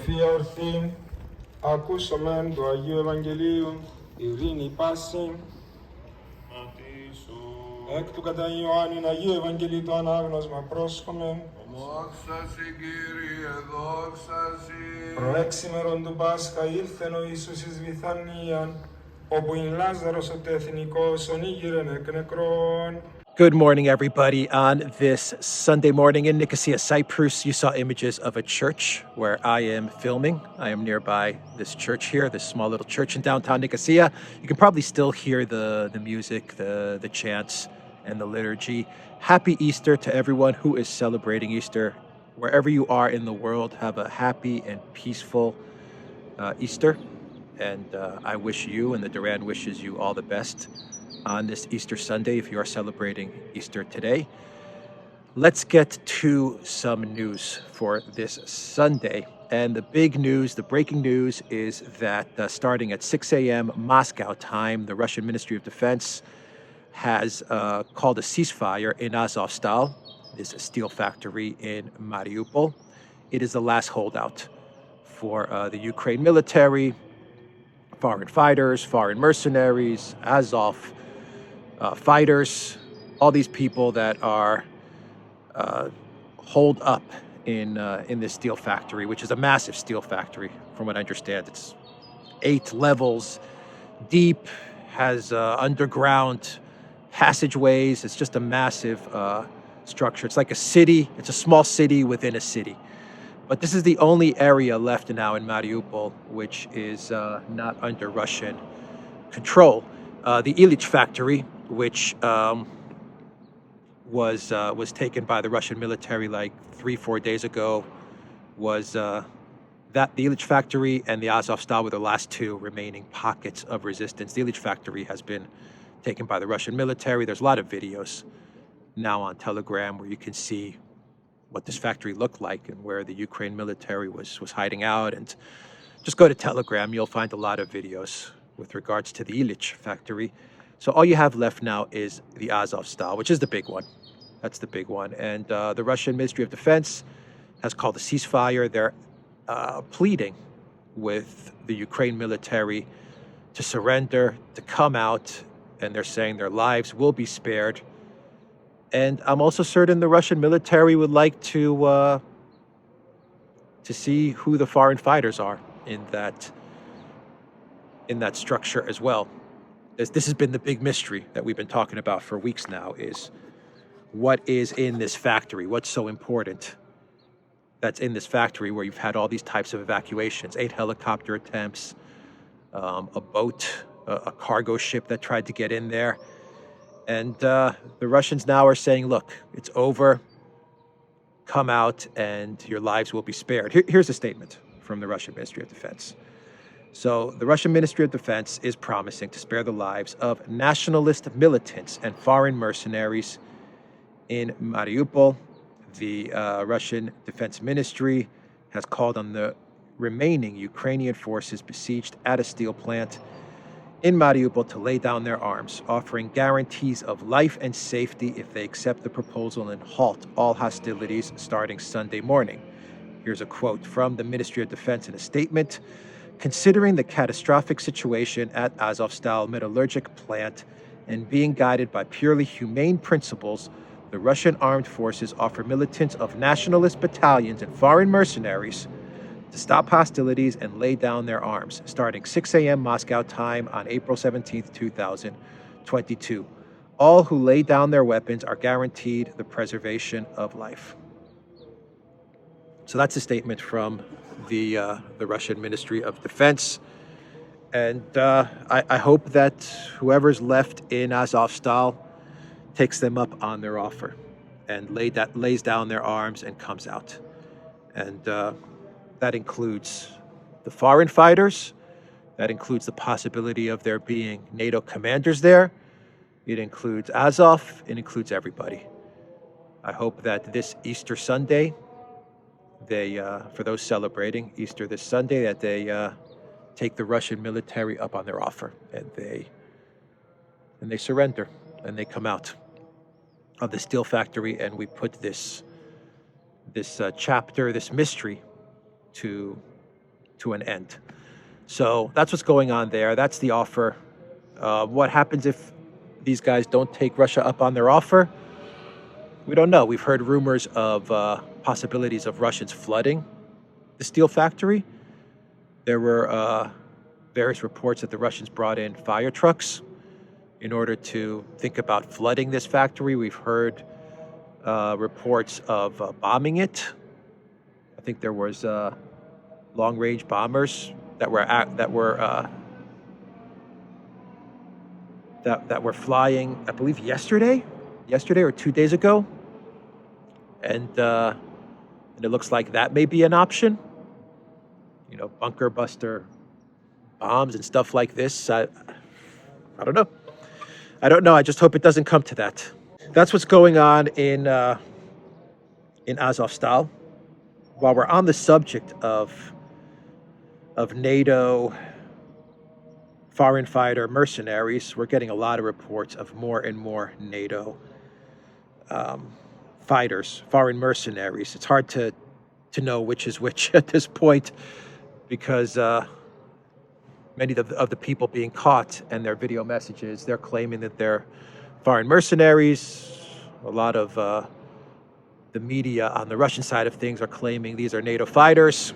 σοφία ορθήν, ακούσομεν του Αγίου Ευαγγελίου, ειρήνη πάση. Εκ του κατά Ιωάννην Αγίου Ευαγγελίου το ανάγνωσμα πρόσχομεν. Δόξα σοι, Κύριε, δόξα σοι. Προέξιμερον του Πάσχα ήλθεν ο Ιησούς εις Βιθανίαν, όπου ειν Λάζαρος ο τεθνικός ονίγηρεν εκ νεκρών. Good morning, everybody. On this Sunday morning in Nicosia, Cyprus, you saw images of a church where I am filming. I am nearby this church here, this small little church in downtown Nicosia. You can probably still hear the music, the chants, and the liturgy. Happy Easter to everyone who is celebrating Easter. Wherever you are in the world, have a happy and peaceful Easter. And I wish you, and the Duran wishes you all the best on this Easter Sunday if you are celebrating Easter today. Let's get to some news for this Sunday. And the big news, the breaking news, is that starting at 6 a.m. Moscow time, the Russian Ministry of Defense has called a ceasefire in Azovstal, this steel factory in Mariupol. It is the last holdout for the Ukraine military, foreign fighters, foreign mercenaries, Azov fighters, all these people that are holed up in this steel factory, which is a massive steel factory. From what I understand, it's 8 levels deep, has underground passageways. It's just a massive structure. It's like a city. It's a small city within a city. But this is the only area left now in Mariupol which is not under Russian control. The Ilyich factory, which was taken by the Russian military like 3-4 days ago, was the Ilyich factory and the Azovstal were the last 2 remaining pockets of resistance. The Ilyich factory has been taken by the Russian military. There's a lot of videos now on Telegram where you can see what this factory looked like and where the Ukraine military was hiding out. And just go to Telegram, you'll find a lot of videos with regards to the Ilyich factory. So all you have left now is the Azovstal, which is the big one. That's the big one. And the Russian Ministry of Defense has called a ceasefire. They're pleading with the Ukraine military to surrender, to come out, and they're saying their lives will be spared. And I'm also certain the Russian military would like to see who the foreign fighters are in that structure as well. This has been the big mystery that we've been talking about for weeks now, is what is in this factory, what's so important that's in this factory where you've had all these types of evacuations, 8 helicopter attempts, a boat, a cargo ship that tried to get in there. And the Russians now are saying, look, it's over, come out and your lives will be spared. Here's a statement from the Russian Ministry of Defense. So the Russian Ministry of Defense is promising to spare the lives of nationalist militants and foreign mercenaries in Mariupol. The Russian Defense Ministry has called on the remaining Ukrainian forces besieged at a steel plant in Mariupol to lay down their arms, offering guarantees of life and safety if they accept the proposal and halt all hostilities starting Sunday morning. Here's a quote from the Ministry of Defense in a statement. Considering the catastrophic situation at Azovstal metallurgic plant and being guided by purely humane principles, the Russian armed forces offer militants of nationalist battalions and foreign mercenaries to stop hostilities and lay down their arms, starting 6 a.m. Moscow time on April 17, 2022. All who lay down their weapons are guaranteed the preservation of life. So that's a statement from the Russian Ministry of Defense. And I hope that whoever's left in Azovstal takes them up on their offer and lays down their arms and comes out. And that includes the foreign fighters. That includes the possibility of there being NATO commanders there. It includes Azov. It includes everybody. I hope that this Easter Sunday, for those celebrating Easter this Sunday, that they take the Russian military up on their offer and they surrender and they come out of the steel factory, and we put this chapter, this mystery, to to an end. So that's what's going on there. That's the offer. What happens if these guys don't take Russia up on their offer? We don't know. We've heard rumors of possibilities of Russians flooding the steel factory. There were various reports that the Russians brought in fire trucks in order to think about flooding this factory. We've heard reports of bombing it. I think there was long-range bombers that were flying, I believe yesterday or 2 days ago, and it looks like that may be an option. You know, bunker buster bombs and stuff like this. I don't know. I don't know. I just hope it doesn't come to that. That's what's going on in Azovstal. While we're on the subject of NATO foreign fighter mercenaries, we're getting a lot of reports of more and more NATO fighters, foreign mercenaries. It's hard to know which is which at this point, because many of the people being caught and their video messages, they're claiming that they're foreign mercenaries. A lot of the media on the Russian side of things are claiming these are NATO fighters.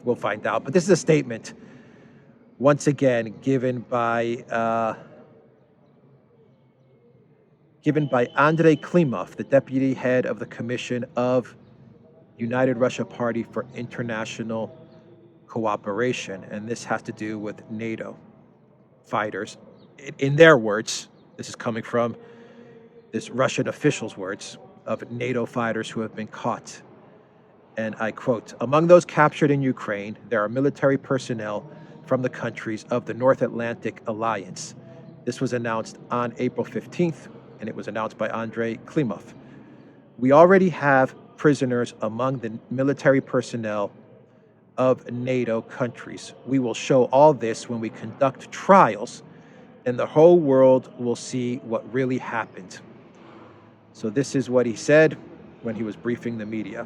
We'll find out. But this is a statement, once again, given by Andrei Klimov, the deputy head of the Commission of United Russia Party for International Cooperation. And this has to do with NATO fighters. In their words, this is coming from this Russian official's words, of NATO fighters who have been caught. And I quote, "Among those captured in Ukraine, there are military personnel from the countries of the North Atlantic Alliance." This was announced on April 15th, and it was announced by Andrei Klimov. "We already have prisoners among the military personnel of NATO countries. We will show all this when we conduct trials, and the whole world will see what really happened." So this is what he said when he was briefing the media.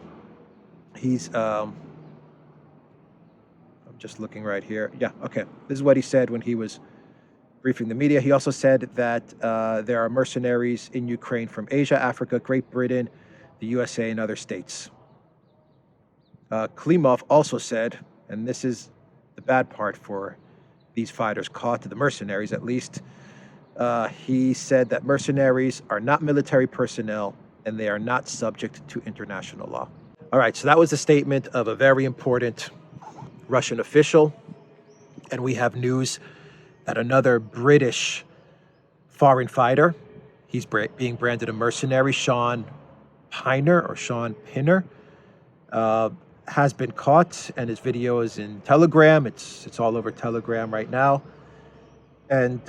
He's, I'm just looking right here. Yeah, okay. This is what he said when he was briefing the media. He also said that there are mercenaries in Ukraine from Asia, Africa, Great Britain, the USA, and other states. Klimov also said, and this is the bad part for these fighters caught, the mercenaries at least, he said that mercenaries are not military personnel and they are not subject to international law. All right, so that was a statement of a very important Russian official. And we have news that another British foreign fighter, he's being branded a mercenary, Sean Pinner, has been caught, and his video is in Telegram. It's all over Telegram right now. And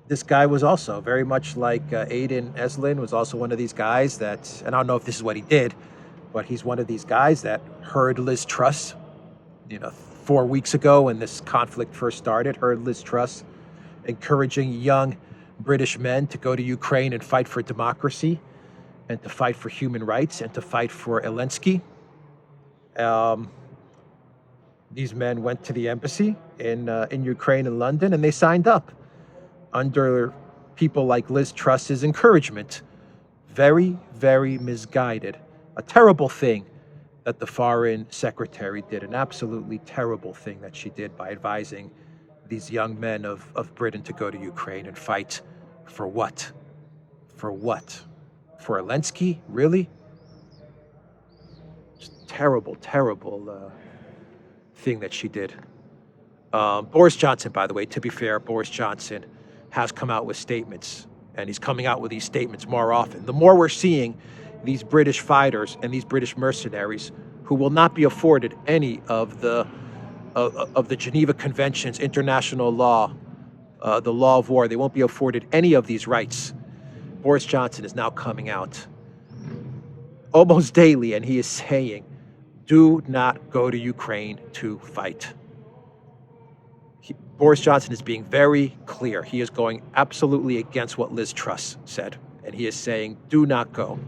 this guy was also very much like Aiden Eslin, was also one of these guys that, and I don't know if this is what he did, but he's one of these guys that heard Liz Truss, 4 weeks ago when this conflict first started, heard Liz Truss encouraging young British men to go to Ukraine and fight for democracy and to fight for human rights and to fight for Zelensky. These men went to the embassy in Ukraine and London, and they signed up under people like Liz Truss's encouragement. Very, very misguided. A terrible thing that the foreign secretary did, an absolutely terrible thing that she did by advising these young men of Britain to go to Ukraine and fight for what? For what? For Zelensky? Really? Just terrible, terrible thing that she did. Boris Johnson, by the way, to be fair, Boris Johnson has come out with statements, and he's coming out with these statements more often. The more we're seeing these British fighters and these British mercenaries who will not be afforded any of the Geneva Conventions, international law, the law of war, they won't be afforded any of these rights. Boris Johnson is now coming out almost daily, and he is saying, do not go to Ukraine to fight. Boris Johnson is being very clear. He is going absolutely against what Liz Truss said. And he is saying, do not go.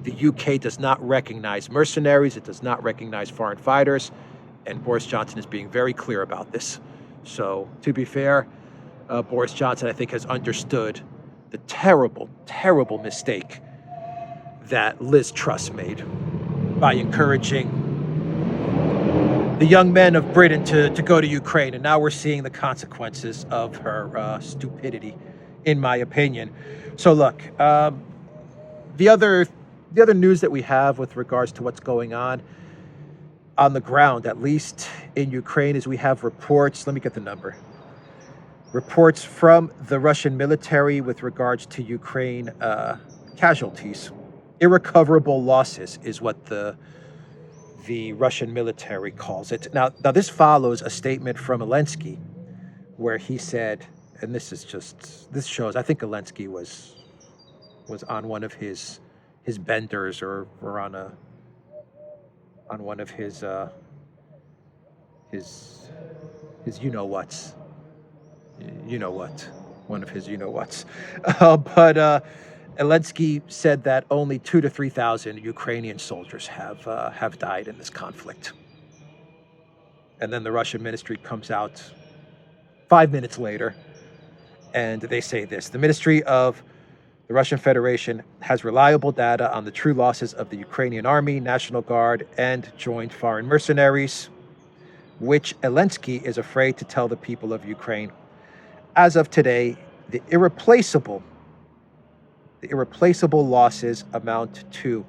The UK does not recognize mercenaries. It does not recognize foreign fighters. And Boris Johnson is being very clear about this. So, to be fair, Boris Johnson, I think, has understood the terrible, terrible mistake that Liz Truss made by encouraging the young men of Britain to go to Ukraine. And now we're seeing the consequences of her stupidity, in my opinion. So look, the other news that we have with regards to what's going on the ground, at least in Ukraine, is we have reports. Let me get the number. Reports from the Russian military with regards to Ukraine casualties. Irrecoverable losses is what the Russian military calls it. Now this follows a statement from Zelensky where he said, and this shows, I think Zelensky was on one of his benders or on one of his you-know-whats. You know what? One of his you-know-whats. But Zelensky said that only 2,000 to 3,000 Ukrainian soldiers have died in this conflict. And then the Russian ministry comes out 5 minutes later, and they say this: the Ministry of the Russian Federation has reliable data on the true losses of the Ukrainian Army, National Guard, and joined foreign mercenaries, which Zelensky is afraid to tell the people of Ukraine. As of today, the irreplaceable losses amount to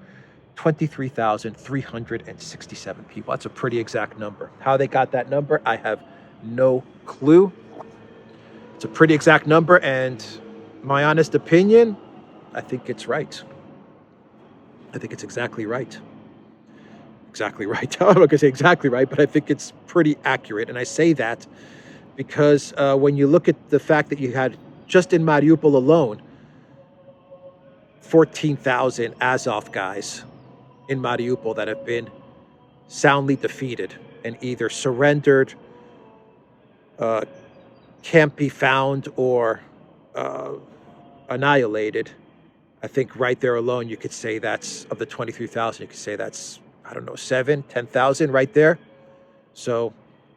23,367 people. That's a pretty exact number. How they got that number, I have no clue. It's a pretty exact number, and my honest opinion, I think it's right. I think it's exactly right. Exactly right. I'm not going to say exactly right, but I think it's pretty accurate. And I say that because when you look at the fact that you had, just in Mariupol alone, 14,000 Azov guys in Mariupol that have been soundly defeated and either surrendered, can't be found, or annihilated. I think right there alone, you could say that's, of the 23,000, you could say that's, I don't know, 7,000, 10,000 right there. So,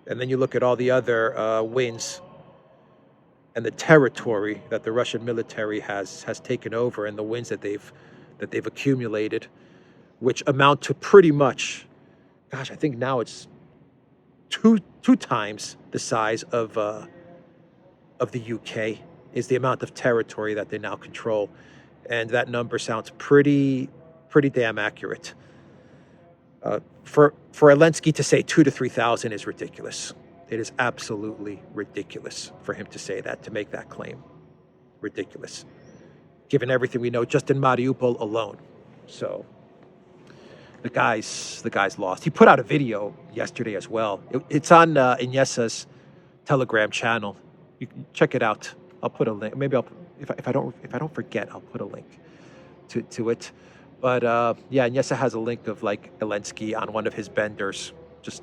and then you look at all the other wins and the territory that the Russian military has taken over, and the wins that they've accumulated, which amount to pretty much, gosh, I think now it's two times the size of the UK is the amount of territory that they now control, and that number sounds pretty damn accurate. For Zelensky to say 2,000 to 3,000 is ridiculous. It is absolutely ridiculous for him to say that, to make that claim. Ridiculous, given everything we know just in Mariupol alone. So the guy's lost. He put out a video yesterday as well. It's on Iniesa's Telegram channel. You can check it out. I'll put a link. Maybe if I don't forget, I'll put a link to it. But yeah, Iniesta has a link of like Zelensky on one of his benders, just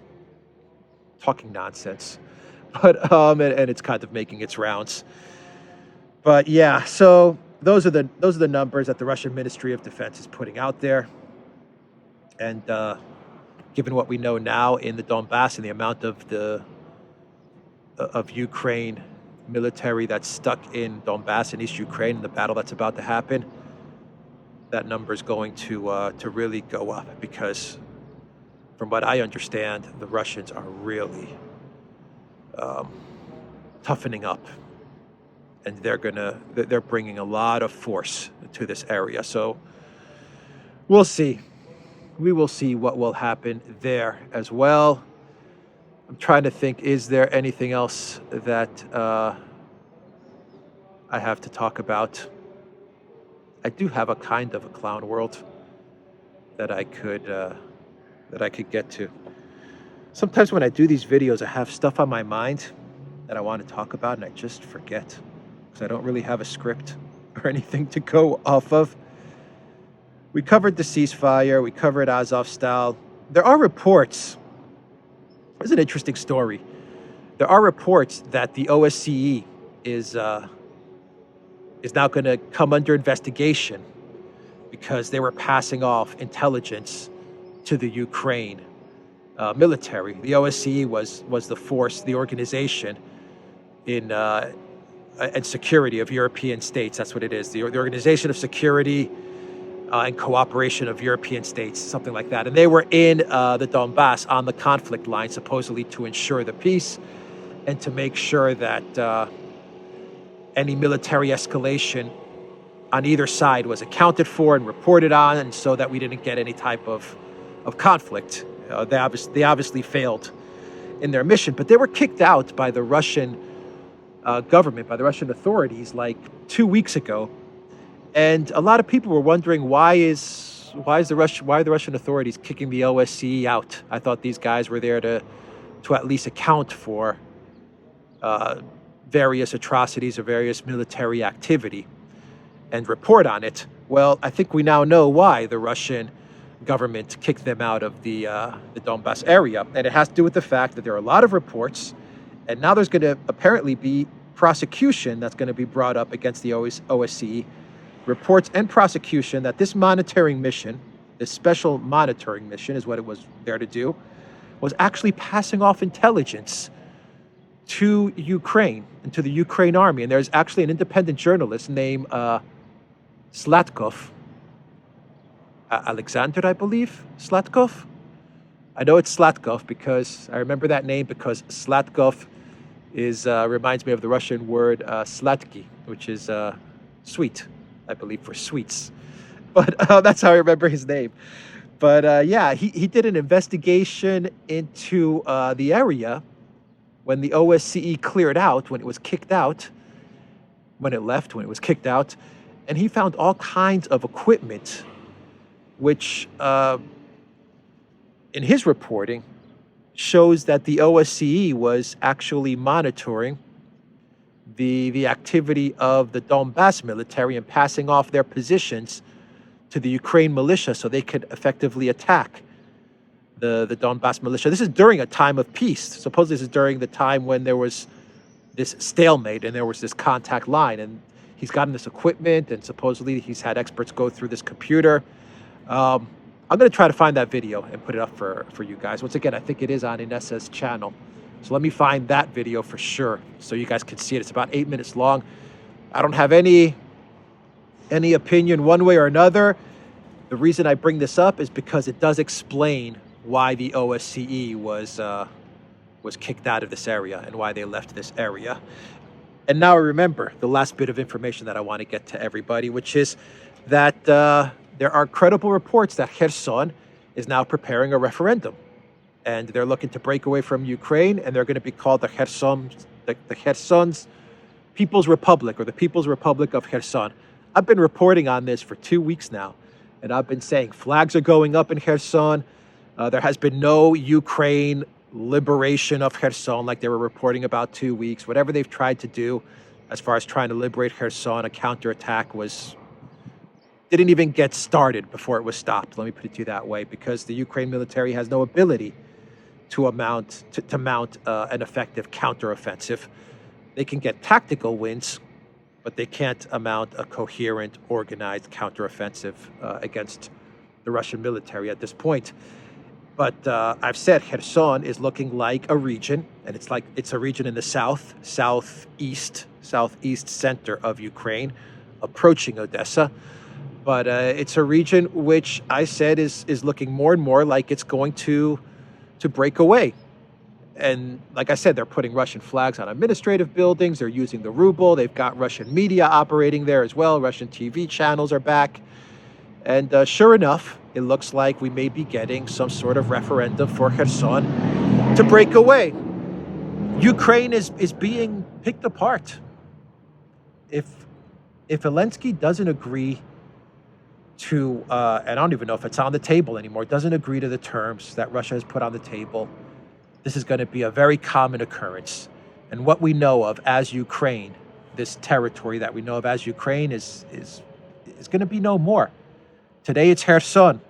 talking nonsense. But and it's kind of making its rounds. But yeah, so those are the numbers that the Russian Ministry of Defense is putting out there. And given what we know now in the Donbass and the amount of Ukraine military that's stuck in Donbass in East Ukraine, and the battle that's about to happen, that number is going to really go up, because from what I understand, the Russians are really toughening up, and they're bringing a lot of force to this area. So we'll see. We will see what will happen there as well. I'm trying to think, is there anything else that I have to talk about? I do have a kind of a clown world that I could get to. Sometimes when I do these videos, I have stuff on my mind that I want to talk about, and I just forget, because I don't really have a script or anything to go off of. We covered the ceasefire. We covered Azovstal. There are reports. There's an interesting story. There are reports that the ODYSEE is now going to come under investigation because they were passing off intelligence to the Ukraine military. The OSCE was the force, the organization in and security of European states. That's what it is. The Organization of Security and Cooperation of European States, something like that. And they were in the Donbass on the conflict line, supposedly to ensure the peace and to make sure that any military escalation on either side was accounted for and reported on, and so that we didn't get any type of conflict. They obviously failed in their mission, but they were kicked out by the Russian government, by the Russian authorities, like 2 weeks ago. And a lot of people were wondering why are the Russian authorities kicking the OSCE out? I thought these guys were there to at least account for various atrocities or various military activity and report on it. Well, I think we now know why the Russian government kicked them out of the Donbass area, and it has to do with the fact that there are a lot of reports, and now there's going to apparently be prosecution that's going to be brought up against the OSCE. Reports and prosecution that this monitoring mission, this special monitoring mission is what it was there to do, was actually passing off intelligence to Ukraine and to the Ukraine army. And there's actually an independent journalist named Slatkov, Alexander, I believe, Slatkov. I know it's Slatkov because I remember that name because Slatkov reminds me of the Russian word slatky, which is sweet, I believe, for sweets. But that's how I remember his name. But yeah, he did an investigation into the area when the OSCE cleared out, when it was kicked out, when it left, when it was kicked out, and he found all kinds of equipment, which in his reporting shows that the OSCE was actually monitoring the activity of the Donbass military and passing off their positions to the Ukraine militia so they could effectively attack the Donbass militia. This is during a time of peace. Supposedly this is during the time when there was this stalemate and there was this contact line, and he's gotten this equipment, and supposedly he's had experts go through this computer. I'm going to try to find that video and put it up for you guys. Once again, I think it is on Inessa's channel. So let me find that video for sure so you guys can see it. It's about 8 minutes long. I don't have any opinion one way or another. The reason I bring this up is because it does explain why the OSCE was kicked out of this area and why they left this area. And now I remember the last bit of information that I want to get to everybody, which is that there are credible reports that Kherson is now preparing a referendum. And they're looking to break away from Ukraine, and they're going to be called the Kherson's People's Republic, or the People's Republic of Kherson. I've been reporting on this for 2 weeks now, and I've been saying flags are going up in Kherson. There has been no Ukraine liberation of Kherson like they were reporting about 2 weeks. Whatever they've tried to do as far as trying to liberate Kherson, a counterattack didn't even get started before it was stopped. Let me put it to you that way, because the Ukraine military has no ability to mount an effective counteroffensive. They can get tactical wins, but they can't mount a coherent, organized counteroffensive against the Russian military at this point. But I've said Kherson is looking like a region, and it's a region in the southeast center of Ukraine, approaching Odessa. But it's a region which I said is looking more and more like it's going to break away. And like I said, they're putting Russian flags on administrative buildings. They're using the ruble. They've got Russian media operating there as well. Russian TV channels are back. And sure enough, it looks like we may be getting some sort of referendum for Kherson to break away. Ukraine is being picked apart. If Zelensky doesn't agree to, and I don't even know if it's on the table anymore, doesn't agree to the terms that Russia has put on the table, this is going to be a very common occurrence. And what we know of as Ukraine, this territory that we know of as Ukraine is going to be no more. Today it's Kherson.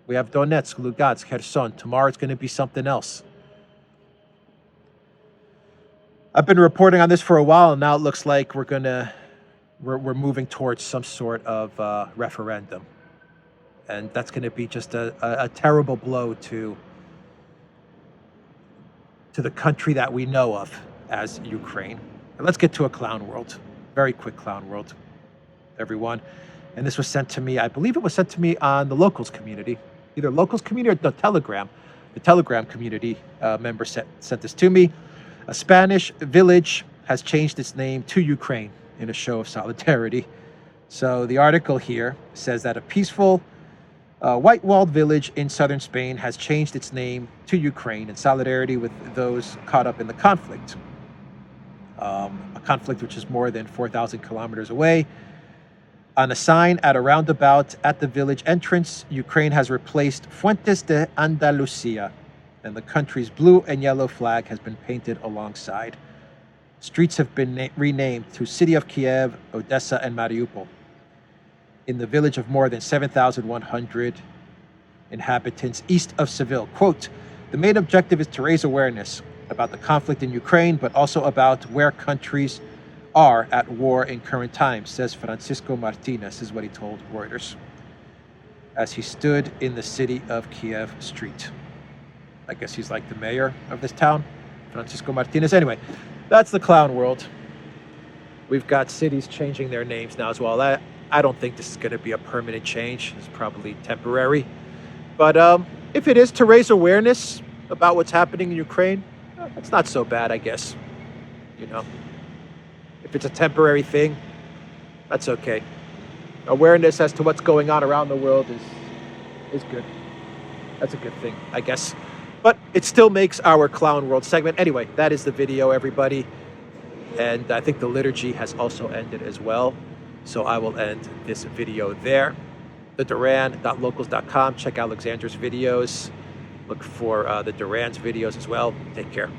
We have Donetsk, Lugansk, Kherson. Tomorrow it's going to be something else. I've been reporting on this for a while, and now it looks like we're moving towards some sort of referendum. And that's going to be just a terrible blow to the country that we know of as Ukraine. And let's get to a clown world. Very quick clown world, everyone. And this was sent to me, I believe it was sent to me on the locals community, either locals community or the Telegram. The Telegram community member sent this to me. A Spanish village has changed its name to Ukraine in a show of solidarity. So the article here says that a peaceful white-walled village in southern Spain has changed its name to Ukraine in solidarity with those caught up in the conflict. A conflict which is more than 4,000 kilometers away. On a sign at a roundabout at the village entrance, Ukraine has replaced Fuentes de Andalucía, and the country's blue and yellow flag has been painted alongside. Streets have been renamed to City of Kiev, Odessa, and Mariupol. In the village of more than 7,100 inhabitants east of Seville. Quote, the main objective is to raise awareness about the conflict in Ukraine, but also about where countries are at war in current times, says Francisco Martinez, is what he told Reuters, as he stood in the city of Kiev street. I guess he's like the mayor of this town, Francisco Martinez. Anyway, that's the clown world. We've got cities changing their names now as well. I don't think this is going to be a permanent change. It's probably temporary. But if it is to raise awareness about what's happening in Ukraine, it's not so bad, I guess. You know, if it's a temporary thing, that's okay. Awareness as to what's going on around the world is good. That's a good thing, I guess. But it still makes our Clown World segment. Anyway, that is the video, everybody. And I think the liturgy has also ended as well. So I will end this video there. The Duran.locals.com. Check Alexander's videos. Look for the Duran's videos as well. Take care.